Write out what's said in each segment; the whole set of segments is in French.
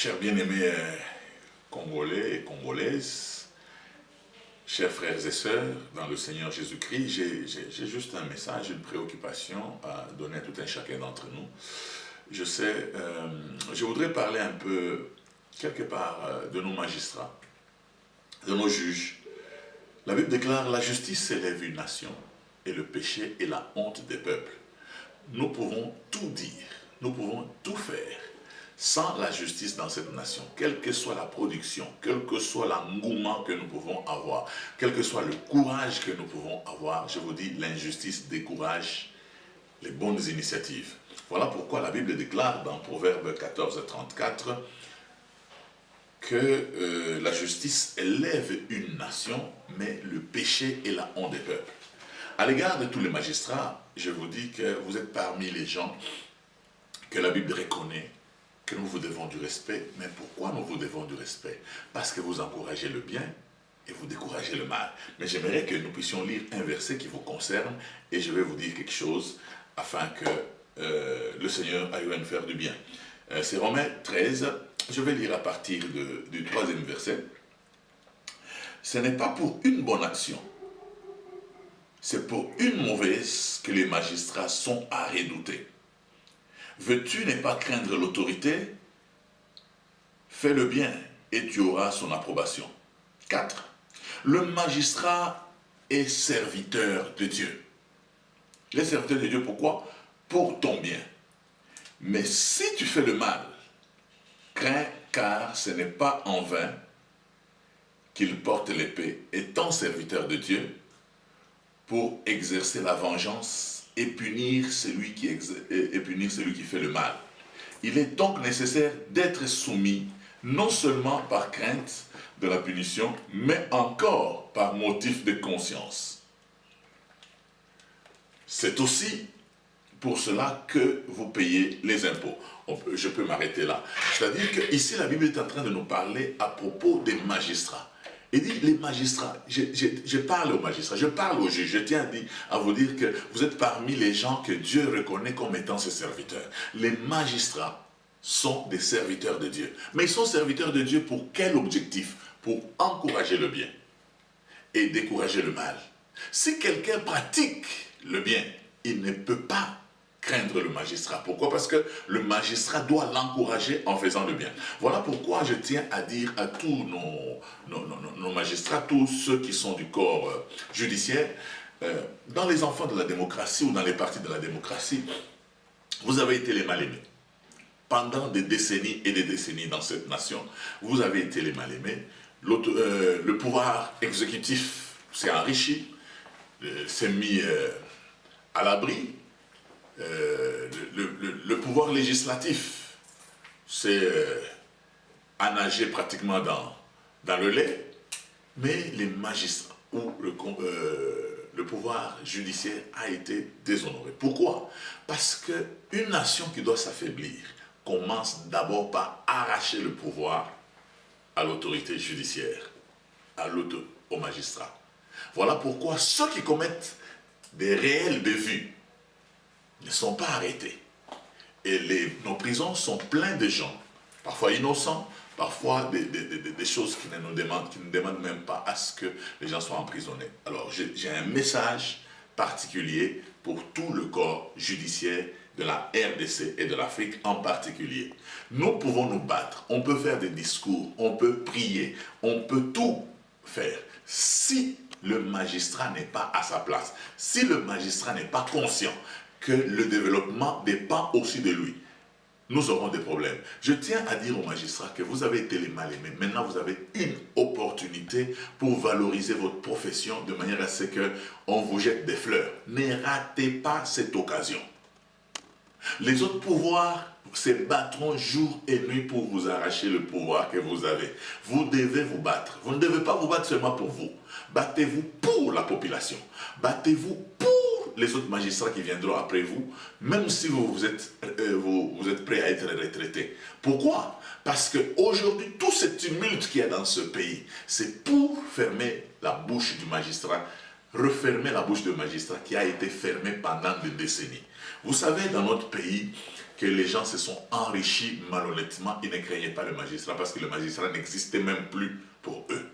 Chers bien-aimés Congolais et Congolaises, chers frères et sœurs dans le Seigneur Jésus-Christ, j'ai juste un message, une préoccupation à donner à tout un chacun d'entre nous. Je voudrais parler un peu, quelque part, de nos magistrats, de nos juges. La Bible déclare: la justice élève une nation et le péché est la honte des peuples. Nous pouvons tout dire, nous pouvons tout faire. Sans la justice dans cette nation, quelle que soit la production, quel que soit l'engouement que nous pouvons avoir, quel que soit le courage que nous pouvons avoir, je vous dis, l'injustice décourage les bonnes initiatives. Voilà pourquoi la Bible déclare dans Proverbe 14:34 que la justice élève une nation, mais le péché est la honte des peuples. À l'égard de tous les magistrats, je vous dis que vous êtes parmi les gens que la Bible reconnaît que nous vous devons du respect. Mais pourquoi nous vous devons du respect? Parce que vous encouragez le bien et vous découragez le mal. Mais j'aimerais que nous puissions lire un verset qui vous concerne et je vais vous dire quelque chose afin que le Seigneur aille nous faire du bien. C'est Romains 13, je vais lire à partir du 3e verset. Ce n'est pas pour une bonne action, c'est pour une mauvaise que les magistrats sont à redouter. Veux-tu ne pas craindre l'autorité? Fais le bien et tu auras son approbation. 4. Le magistrat est serviteur de Dieu. Il est serviteur de Dieu pourquoi? Pour ton bien. Mais si tu fais le mal, crains, car ce n'est pas en vain qu'il porte l'épée, étant serviteur de Dieu, pour exercer la vengeance et punir celui qui fait le mal. Il est donc nécessaire d'être soumis, non seulement par crainte de la punition, mais encore par motif de conscience. C'est aussi pour cela que vous payez les impôts. Je peux m'arrêter là. C'est-à-dire qu'ici, la Bible est en train de nous parler à propos des magistrats. Il dit, les magistrats, je parle aux magistrats, je parle aux juges, je tiens à vous dire que vous êtes parmi les gens que Dieu reconnaît comme étant ses serviteurs. Les magistrats sont des serviteurs de Dieu. Mais ils sont serviteurs de Dieu pour quel objectif? Pour encourager le bien et décourager le mal. Si quelqu'un pratique le bien, il ne peut pas craindre le magistrat. Pourquoi? Parce que le magistrat doit l'encourager en faisant le bien. Voilà pourquoi je tiens à dire à tous nos magistrats, tous ceux qui sont du corps judiciaire, dans les enfants de la démocratie ou dans les partis de la démocratie, vous avez été les mal-aimés. Pendant des décennies et des décennies dans cette nation, vous avez été les mal-aimés. Le pouvoir exécutif s'est enrichi, s'est mis à l'abri. Le pouvoir législatif s'est nagé pratiquement dans le lait, mais les magistrats ou le pouvoir judiciaire a été déshonoré. Pourquoi? Parce qu'une nation qui doit s'affaiblir commence d'abord par arracher le pouvoir à l'autorité judiciaire, aux magistrats. Voilà pourquoi ceux qui commettent des réels bévues ne sont pas arrêtés. Et nos prisons sont pleines de gens, parfois innocents, parfois des choses qui ne demandent même pas à ce que les gens soient emprisonnés. Alors j'ai un message particulier pour tout le corps judiciaire de la RDC et de l'Afrique en particulier. Nous pouvons nous battre, on peut faire des discours, on peut prier, on peut tout faire. Si le magistrat n'est pas à sa place, si le magistrat n'est pas conscient que le développement dépend aussi de lui, nous aurons des problèmes. Je tiens à dire aux magistrats que vous avez été les mal-aimés. Maintenant, vous avez une opportunité pour valoriser votre profession de manière à ce qu'on vous jette des fleurs. Ne ratez pas cette occasion. Les autres pouvoirs se battront jour et nuit pour vous arracher le pouvoir que vous avez. Vous devez vous battre. Vous ne devez pas vous battre seulement pour vous. Battez-vous pour la population. Battez-vous pour les autres magistrats qui viendront après vous, même si vous êtes prêts à être retraités. Pourquoi? Parce qu'aujourd'hui, tout ce tumulte qu'il y a dans ce pays, c'est pour fermer la bouche du magistrat refermer la bouche de magistrat qui a été fermée pendant des décennies. Vous savez, dans notre pays, que les gens se sont enrichis malhonnêtement. Ils ne craignaient pas le magistrat parce que le magistrat n'existait même plus pour eux.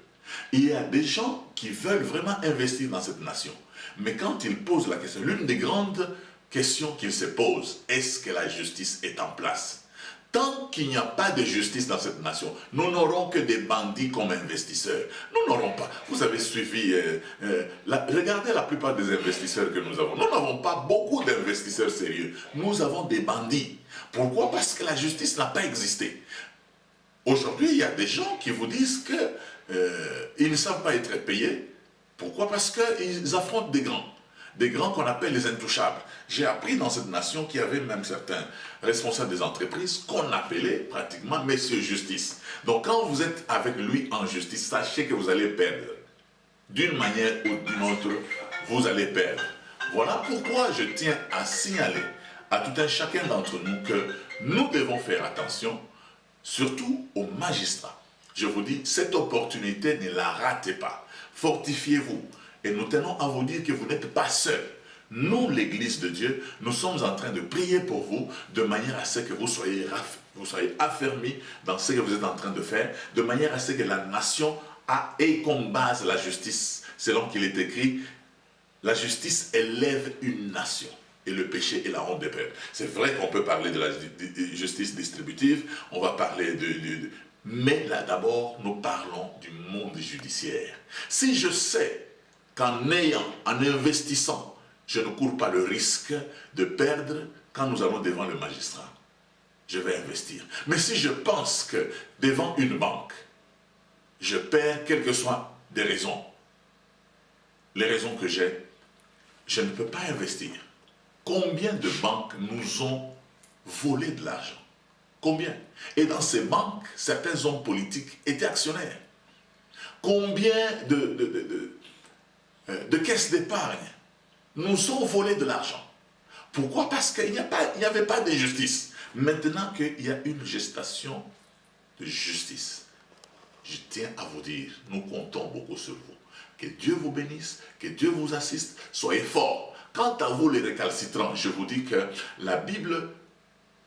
Il y a des gens qui veulent vraiment investir dans cette nation. Mais quand ils posent la question, l'une des grandes questions qu'ils se posent, est-ce que la justice est en place? Tant qu'il n'y a pas de justice dans cette nation, nous n'aurons que des bandits comme investisseurs. Nous n'aurons pas. Vous avez suivi, regardez la plupart des investisseurs que nous avons. Nous n'avons pas beaucoup d'investisseurs sérieux. Nous avons des bandits. Pourquoi? Parce que la justice n'a pas existé. Aujourd'hui, il y a des gens qui vous disent qu'ils ne savent pas être payés. Pourquoi? Parce qu'ils affrontent des grands qu'on appelle les intouchables. J'ai appris dans cette nation qu'il y avait même certains responsables des entreprises qu'on appelait pratiquement Messieurs Justice. Donc quand vous êtes avec lui en justice, sachez que vous allez perdre. D'une manière ou d'une autre, vous allez perdre. Voilà pourquoi je tiens à signaler à tout un chacun d'entre nous que nous devons faire attention, surtout aux magistrats. Je vous dis, cette opportunité, ne la ratez pas. Fortifiez-vous. Et nous tenons à vous dire que vous n'êtes pas seuls. Nous, l'Église de Dieu, nous sommes en train de prier pour vous de manière à ce que vous soyez affermis dans ce que vous êtes en train de faire, de manière à ce que la nation ait comme base la justice. Selon qu'il est écrit, la justice élève une nation et le péché est la honte des peuples. C'est vrai qu'on peut parler de la justice distributive, on va parler mais là d'abord, nous parlons du monde judiciaire. Si je sais qu'en investissant, je ne cours pas le risque de perdre quand nous allons devant le magistrat, je vais investir. Mais si je pense que devant une banque, je perds quelles que soient les raisons que j'ai, je ne peux pas investir. Combien de banques nous ont volé de l'argent? Combien? Et dans ces banques, certains hommes politiques étaient actionnaires. Combien de caisses d'épargne nous ont volé de l'argent? Pourquoi? Parce qu'il n'y avait pas de justice. Maintenant qu'il y a une gestation de justice, je tiens à vous dire, nous comptons beaucoup sur vous. Que Dieu vous bénisse, que Dieu vous assiste, soyez forts. Quant à vous les récalcitrants, je vous dis que la Bible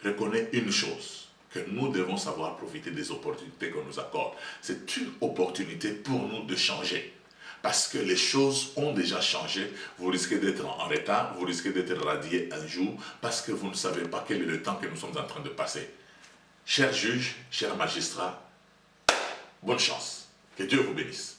reconnaît une chose, que nous devons savoir profiter des opportunités qu'on nous accorde. C'est une opportunité pour nous de changer. Parce que les choses ont déjà changé, vous risquez d'être en retard, vous risquez d'être radié un jour, parce que vous ne savez pas quel est le temps que nous sommes en train de passer. Chers juges, chers magistrats, bonne chance. Que Dieu vous bénisse.